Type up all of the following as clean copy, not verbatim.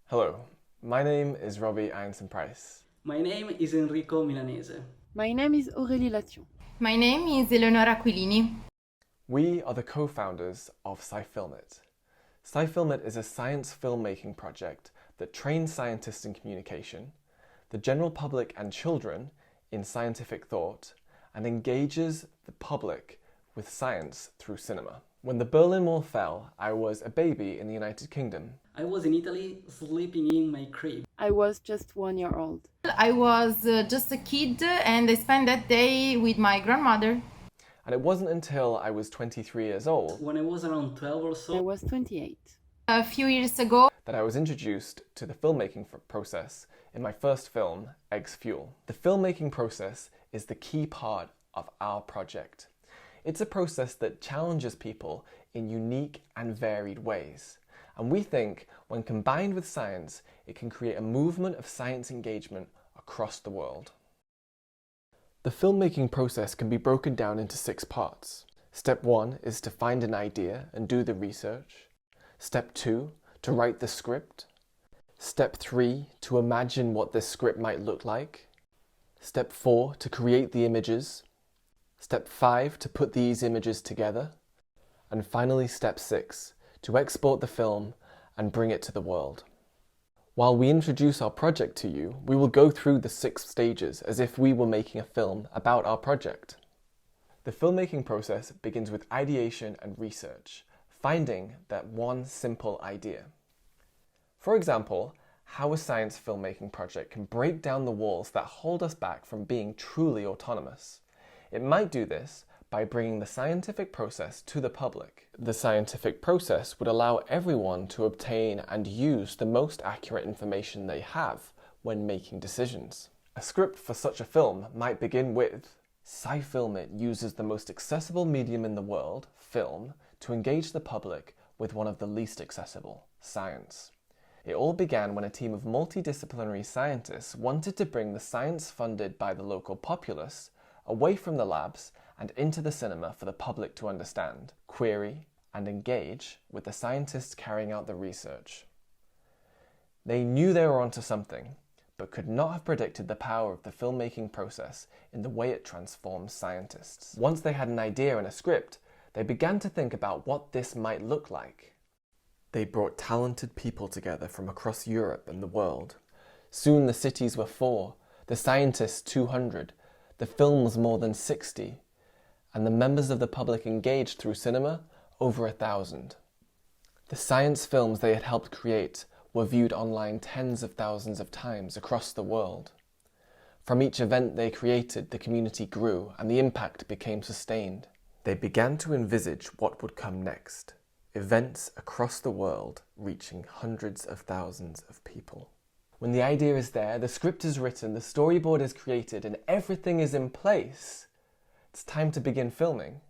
Hello, my name is Robbie Einson-Price. My name is Enrico Milanese. My name is Aurélie Lation. My name is Eleonora Aquilini. We are the co-founders of SciFilmIt. SciFilmIt is a science filmmaking project that trains scientists in communication, the general public and children in scientific thought, and engages the public with science through cinema. When the Berlin Wall fell, I was a baby in the United Kingdom. I was in Italy sleeping in my crib. I was just 1 year old. I was just a kid and I spent that day with my grandmother. And it wasn't until I was 23 years old When I was around 12 or I so, was 28. A few years ago, that I was introduced to the filmmaking process in my first film, Eggs Fuel. The filmmaking process is the key part of our project. It's a process that challenges people in unique and varied ways. And we think when combined with science, it can create a movement of science engagement across the world. The filmmaking process can be broken down into 6 parts. Step 1 is to find an idea and do the research. Step 2, to write the script. Step 3, to imagine what this script might look like. Step 4, to create the images. Step 5, to put these images together. And finally, Step 6, to export the film and bring it to the world. While we introduce our project to you, we will go through the 6 stages as if we were making a film about our project. The filmmaking process begins with ideation and research, finding that one simple idea. For example, how a science filmmaking project can break down the walls that hold us back from being truly autonomous. It might do this by bringing the scientific process to the public. The scientific process would allow everyone to obtain and use the most accurate information they have when making decisions. A script for such a film might begin with, SciFilmIt uses the most accessible medium in the world, film, to engage the public with one of the least accessible, science. It all began when a team of multidisciplinary scientists wanted to bring the science funded by the local populace away from the labs and into the cinema for the public to understand, query, and engage with the scientists carrying out the research. They knew they were onto something, but could not have predicted the power of the filmmaking process in the way it transforms scientists. Once they had an idea and a script, they began to think about what this might look like. They brought talented people together from across Europe and the world. Soon the cities were 4, the scientists 200, the films more than 60, and the members of the public engaged through cinema over 1,000. The science films they had helped create were viewed online tens of thousands of times across the world. From each event they created, the community grew and the impact became sustained. They began to envisage what would come next, events across the world reaching hundreds of thousands of people. When the idea is there, the script is written, the storyboard is created, and everything is in place, it's time to begin filming.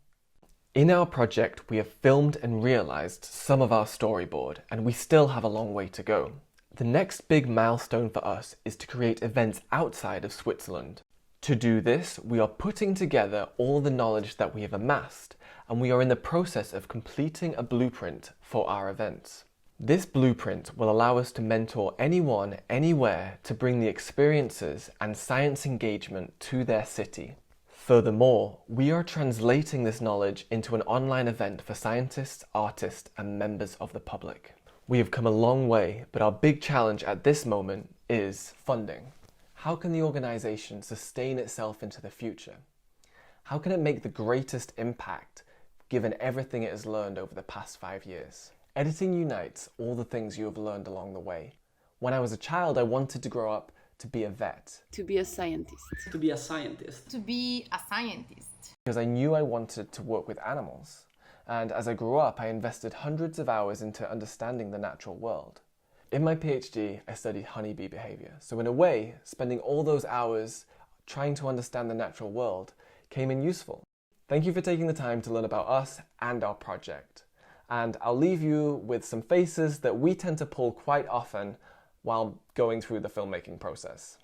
In our project, we have filmed and realised some of our storyboard, and we still have a long way to go. The next big milestone for us is to create events outside of Switzerland. To do this, we are putting together all the knowledge that we have amassed, and we are in the process of completing a blueprint for our events. This blueprint will allow us to mentor anyone, anywhere to bring the experiences and science engagement to their city. Furthermore, we are translating this knowledge into an online event for scientists, artists, and members of the public. We have come a long way, but our big challenge at this moment is funding. How can the organisation sustain itself into the future? How can it make the greatest impact given everything it has learned over the past 5 years? Editing unites all the things you have learned along the way. When I was a child, I wanted to grow up to be a vet. To be a scientist. to be a scientist. to be a scientist. Because I knew I wanted to work with animals. And as I grew up, I invested hundreds of hours into understanding the natural world. In my PhD, I studied honeybee behaviour. So in a way, spending all those hours trying to understand the natural world came in useful. Thank you for taking the time to learn about us and our project. And I'll leave you with some faces that we tend to pull quite often while going through the filmmaking process.